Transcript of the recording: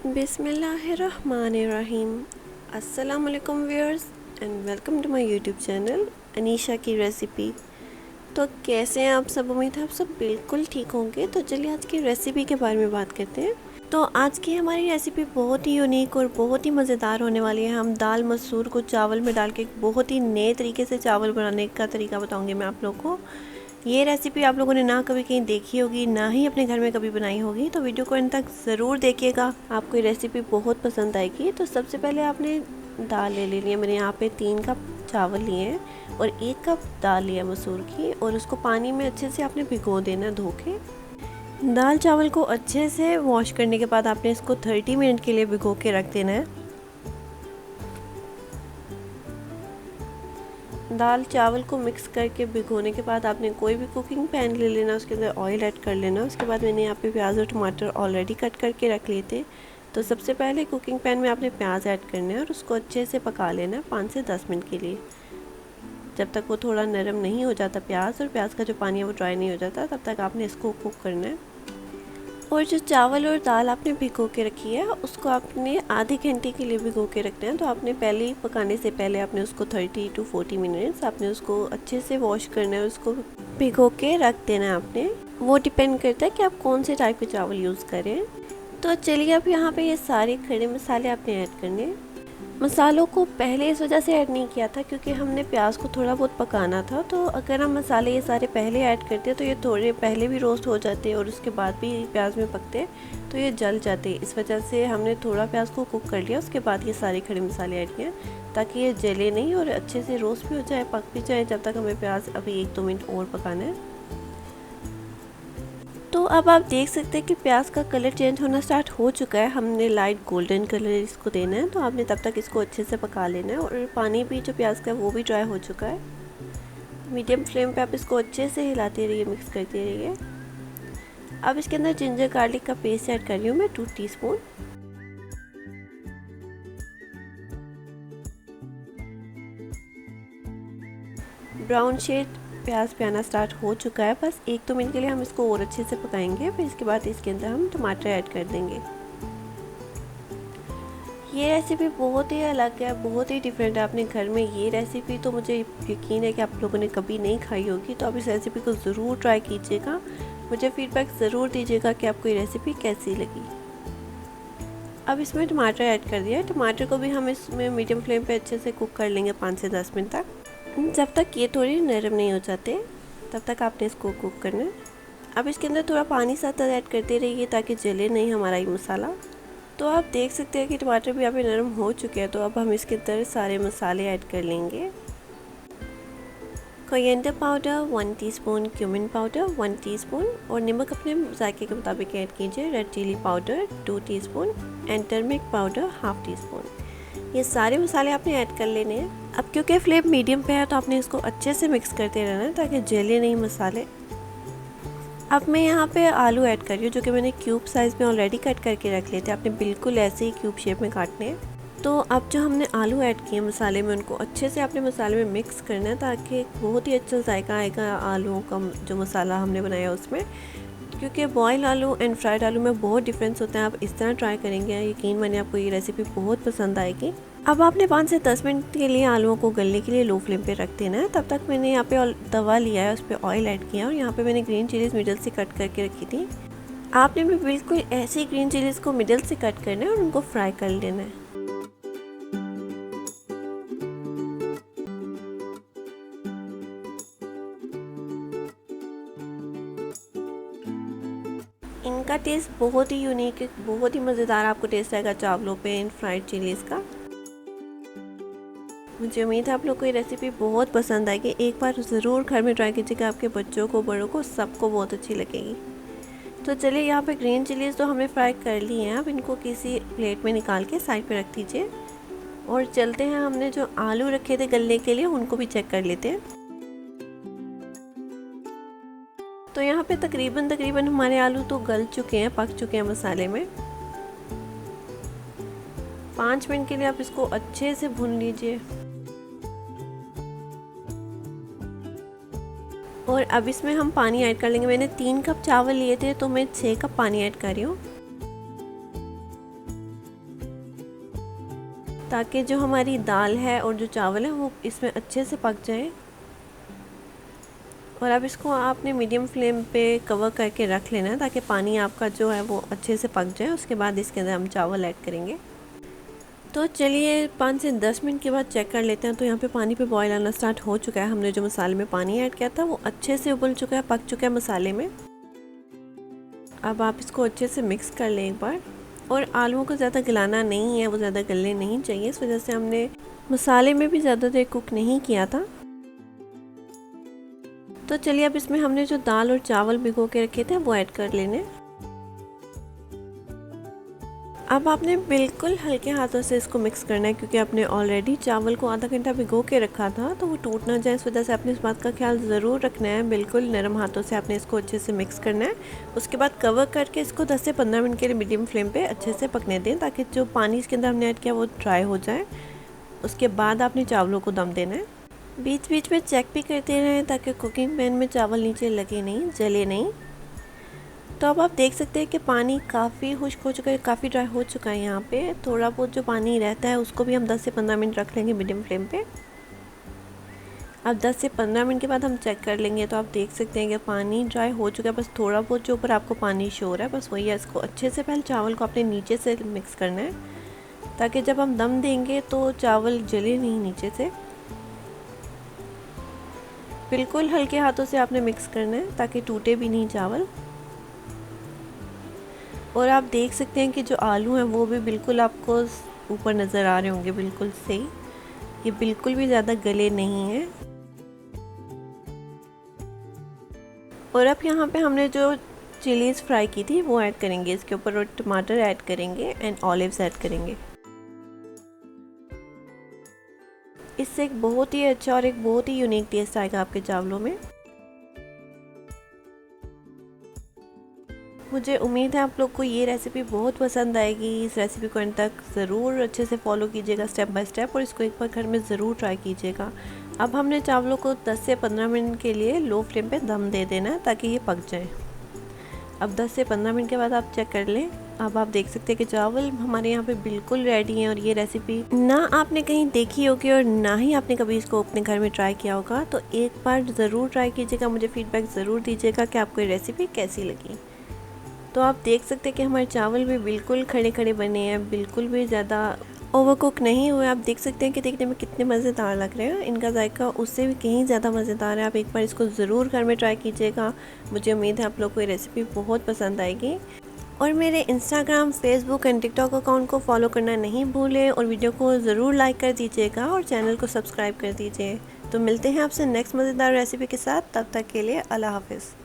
बिस्मिल्लाहिर्रहमानिर्रहीम। अस्सलाम वालेकुम viewers and welcome to my YouTube channel Anisha की रेसिपी। तो कैसे हैं आप सब? उम्मीद है आप सब बिल्कुल ठीक होंगे। तो चलिए आज की रेसिपी के बारे में बात करते हैं। तो आज की हमारी रेसिपी बहुत ही यूनिक और बहुत ही मज़ेदार होने वाली है। हम दाल मसूर को चावल में डाल के बहुत ही नए तरीके से चावल बनाने का तरीका बताऊँगी मैं आप लोगों को। ये रेसिपी आप लोगों ने ना कभी कहीं देखी होगी, ना ही अपने घर में कभी बनाई होगी। तो वीडियो को अंत तक ज़रूर देखिएगा, आपको ये रेसिपी बहुत पसंद आएगी। तो सबसे पहले आपने दाल ले लेनी है। मैंने यहाँ पे 3 कप चावल लिए हैं और 1 कप दाल लिया मसूर की, और उसको पानी में अच्छे से आपने भिगो देना धो के। दाल चावल को अच्छे से वॉश करने के बाद आपने इसको 30 मिनट के लिए भिगो के रख देना है। दाल चावल को मिक्स करके भिगोने के बाद आपने कोई भी कुकिंग पैन ले लेना, उसके अंदर ऑयल ऐड कर लेना। उसके बाद मैंने यहाँ पे प्याज और टमाटर ऑलरेडी कट करके रख लिए थे। तो सबसे पहले कुकिंग पैन में आपने प्याज ऐड करना है और उसको अच्छे से पका लेना है 5 से 10 मिनट के लिए, जब तक वो थोड़ा नरम नहीं हो जाता प्याज, और प्याज का जो पानी है वो ड्राई नहीं हो जाता, तब तक आपने इसको कुक करना है। और जो चावल और दाल आपने भिगो के रखी है उसको आपने आधे घंटे के लिए भिगो के रखना है। तो आपने पहले ही पकाने से पहले आपने उसको 30 to 40 मिनट्स आपने उसको अच्छे से वॉश करना है, उसको भिगो के रख देना है आपने। वो डिपेंड करता है कि आप कौन से टाइप के चावल यूज़ करें। तो चलिए अब यहाँ पे ये सारे खड़े मसाले आपने ऐड करने हैं। मसालों को पहले इस वजह से ऐड नहीं किया था क्योंकि हमने प्याज को थोड़ा बहुत पकाना था। तो अगर हम मसाले ये सारे पहले ऐड करते तो ये थोड़े पहले भी रोस्ट हो जाते और उसके बाद भी प्याज में पकते तो ये जल जाते। इस वजह से हमने थोड़ा प्याज को कुक कर लिया, उसके बाद ये सारे खड़े मसाले ऐड किए ताकि ये जले नहीं और अच्छे से रोस्ट भी हो जाए, पक भी जाए। जब तक हमें प्याज अभी 1-2 मिनट और पकाना है। तो अब आप देख सकते हैं कि प्याज का कलर चेंज होना स्टार्ट हो चुका है। हमने लाइट गोल्डन कलर इसको देना है। तो आपने तब तक इसको अच्छे से पका लेना है, और पानी भी जो प्याज का है वो भी ड्राई हो चुका है। मीडियम फ्लेम पे आप इसको अच्छे से हिलाते रहिए, मिक्स करते रहिए। अब इसके अंदर जिंजर गार्लिक का पेस्ट ऐड कर रही हूँ मैं 2 टीस्पून। ब्राउन शेड प्याज पे आना स्टार्ट हो चुका है। बस 1-2 मिनट के लिए हम इसको और अच्छे से पकाएंगे। फिर इसके बाद इसके अंदर हम टमाटर ऐड कर देंगे। ये रेसिपी बहुत ही अलग है, बहुत ही डिफरेंट है। अपने घर में ये रेसिपी तो मुझे यकीन है कि आप लोगों ने कभी नहीं खाई होगी। तो आप इस रेसिपी को ज़रूर ट्राई कीजिएगा, मुझे फीडबैक ज़रूर दीजिएगा कि आपको ये रेसिपी कैसी लगी। अब इसमें टमाटर ऐड कर दिया है। टमाटर को भी हम इसमें मीडियम फ्लेम पे अच्छे से कुक कर लेंगे 5 से 10 मिनट तक। जब तक ये थोड़ी नरम नहीं हो जाते तब तक आपने इसको कुक करना है। अब इसके अंदर थोड़ा पानी साथ ऐड करते रहिए ताकि जले नहीं हमारा ये मसाला। तो आप देख सकते हैं कि टमाटर भी यहाँ पे नरम हो चुके हैं। तो अब हम इसके अंदर सारे मसाले ऐड कर लेंगे। Coriander powder 1 teaspoon, cumin powder 1 teaspoon, और नमक अपने जायके के मुताबिक ऐड कीजिए। Red chilli powder 2 teaspoon and turmeric powder 1/2 teaspoon. ये सारे मसाले आपने ऐड कर लेने हैं। अब क्योंकि फ्लेम मीडियम पे है तो आपने इसको अच्छे से मिक्स करते रहना है ताकि जले नहीं मसाले। अब मैं यहाँ पे आलू ऐड कर रही हूँ जो कि मैंने क्यूब साइज़ में ऑलरेडी कट करके रख लिए थे। आपने बिल्कुल ऐसे ही क्यूब शेप में काटने हैं। तो अब जो हमने आलू ऐड किए मसाले में, उनको अच्छे से आपने मसाले में मिक्स करना है ताकि बहुत ही अच्छा जायका आएगा आलूओं का जो मसाला हमने बनाया उसमें। क्योंकि बॉयल आलू एंड फ्राइड आलू में बहुत डिफरेंस होता है। आप इस तरह ट्राई करेंगे, यकीन मानिए आपको ये रेसिपी बहुत पसंद आएगी। अब आपने 5 से 10 मिनट के लिए आलूओं को गलने के लिए लो फ्लेम पे रख देना है। तब तक मैंने यहाँ पे तवा लिया है, उस पर ऑयल ऐड किया, और यहाँ पे मैंने ग्रीन चिलीज़ मिडल से कट करके रखी थी। आपने भी बिल्कुल ऐसे ही ग्रीन चिलीज़ को मिडल से कट करना है और उनको फ्राई कर लेना है। इनका टेस्ट बहुत ही यूनिक है, बहुत ही मज़ेदार आपको टेस्ट आएगा चावलों पे इन फ्राइड चिलीज़ का। मुझे उम्मीद है आप लोग को ये रेसिपी बहुत पसंद आएगी। एक बार ज़रूर घर में ट्राई कीजिएगा, आपके बच्चों को, बड़ों को, सबको बहुत अच्छी लगेगी। तो चलिए यहाँ पे ग्रीन चिलीज़ तो हमने फ्राई कर ली हैं। अब इनको किसी प्लेट में निकाल के साइड पे रख दीजिए, और चलते हैं हमने जो आलू रखे थे गलने के लिए उनको भी चेक कर लेते हैं। तो यहाँ पे तकरीबन हमारे आलू तो गल चुके हैं, पक चुके हैं मसाले में। 5 मिनट के लिए आप इसको अच्छे से भून लीजिए। और अब इसमें हम पानी ऐड कर लेंगे। मैंने 3 कप चावल लिए थे तो मैं 6 कप पानी ऐड कर रही हूँ। ताकि जो हमारी दाल है और जो चावल है वो इसमें अच्छे से पक जाए। और अब इसको आपने मीडियम फ्लेम पे कवर करके रख लेना है ताकि पानी आपका जो है वो अच्छे से पक जाए। उसके बाद इसके अंदर हम चावल ऐड करेंगे। तो चलिए 5 से 10 मिनट के बाद चेक कर लेते हैं। तो यहाँ पे पानी पे बॉयल आना स्टार्ट हो चुका है। हमने जो मसाले में पानी ऐड किया था वो अच्छे से उबल चुका है, पक चुका है मसाले में। अब आप इसको अच्छे से मिक्स कर लें एक बार। और आलूओं को ज़्यादा गलाना नहीं है, वो ज़्यादा गलने नहीं चाहिए। इस वजह से हमने मसाले में भी ज़्यादा देर कुक नहीं किया था। तो चलिए अब इसमें हमने जो दाल और चावल भिगो के रखे थे वो ऐड कर लेने। अब आपने बिल्कुल हल्के हाथों से इसको मिक्स करना है, क्योंकि आपने ऑलरेडी चावल को आधा घंटा भिगो के रखा था तो वो टूट ना जाए। इस वजह से आपने इस बात का ख्याल ज़रूर रखना है। बिल्कुल नरम हाथों से आपने इसको अच्छे से मिक्स करना है। उसके बाद कवर करके इसको 10 से 15 मिनट के लिए मीडियम फ्लेम पे अच्छे से पकने दें, ताकि जो पानी इसके अंदर हमने ऐड किया वो ड्राई हो जाए। उसके बाद आपने चावलों को दम देना है। बीच बीच में चेक भी करते रहें ताकि कुकिंग पैन में चावल नीचे लगे नहीं, जले नहीं। तो अब आप देख सकते हैं कि पानी काफ़ी खुश्क हो चुका है, काफ़ी ड्राई हो चुका है। यहाँ पे थोड़ा बहुत जो पानी रहता है उसको भी हम 10 से 15 मिनट रख लेंगे मीडियम फ्लेम पे। अब 10 से 15 मिनट के बाद हम चेक कर लेंगे। तो आप देख सकते हैं कि पानी ड्राई हो चुका है, बस थोड़ा बहुत जो ऊपर आपको पानी शो हो रहा है बस वही है। इसको अच्छे से पहले चावल को अपने नीचे से मिक्स करना है, ताकि जब हम दम देंगे तो चावल जले नहीं नीचे से। बिल्कुल हल्के हाथों से आपने मिक्स करना है ताकि टूटे भी नहीं चावल। और आप देख सकते हैं कि जो आलू हैं वो भी बिल्कुल आपको ऊपर नज़र आ रहे होंगे, बिल्कुल सही। ये बिल्कुल भी ज़्यादा गले नहीं हैं। और अब यहाँ पे हमने जो चिलीज़ फ्राई की थी वो ऐड करेंगे इसके ऊपर, और टमाटर ऐड करेंगे एंड ऑलिव्स ऐड करेंगे। इससे एक बहुत ही अच्छा और एक बहुत ही यूनिक टेस्ट आएगा आपके चावलों में। मुझे उम्मीद है आप लोग को ये रेसिपी बहुत पसंद आएगी। इस रेसिपी को अंत तक ज़रूर अच्छे से फॉलो कीजिएगा स्टेप बाय स्टेप, और इसको एक बार घर में ज़रूर ट्राई कीजिएगा। अब हमने चावलों को 10 से 15 मिनट के लिए लो फ्लेम पे दम दे देना है ताकि ये पक जाए। अब 10 से 15 मिनट के बाद आप चेक कर लें। अब आप देख सकते हैं कि चावल हमारे यहाँ पे बिल्कुल रेडी हैं। और ये रेसिपी ना आपने कहीं देखी होगी और ना ही आपने कभी इसको अपने घर में ट्राई किया होगा, तो एक बार ज़रूर ट्राई कीजिएगा। मुझे फीडबैक ज़रूर दीजिएगा कि आपको ये रेसिपी कैसी लगी। तो आप देख सकते हैं कि हमारे चावल भी बिल्कुल खड़े खड़े बने हैं, बिल्कुल भी ज़्यादा ओवरकुक नहीं हुए। आप देख सकते हैं कि देखने में कितने मज़ेदार लग रहे हैं। इनका जायका उससे भी कहीं ज़्यादा मज़ेदार है। आप एक बार इसको ज़रूर घर में ट्राई कीजिएगा। मुझे उम्मीद है आप लोग को ये रेसिपी बहुत पसंद आएगी। और मेरे Instagram, Facebook and TikTok account को फॉलो करना नहीं भूलें, और वीडियो को ज़रूर लाइक कर दीजिएगा और चैनल को सब्सक्राइब कर दीजिए। तो मिलते हैं आपसे नेक्स्ट मज़ेदार रेसिपी के साथ। तब तक के लिए अल्लाह हाफ़िज़।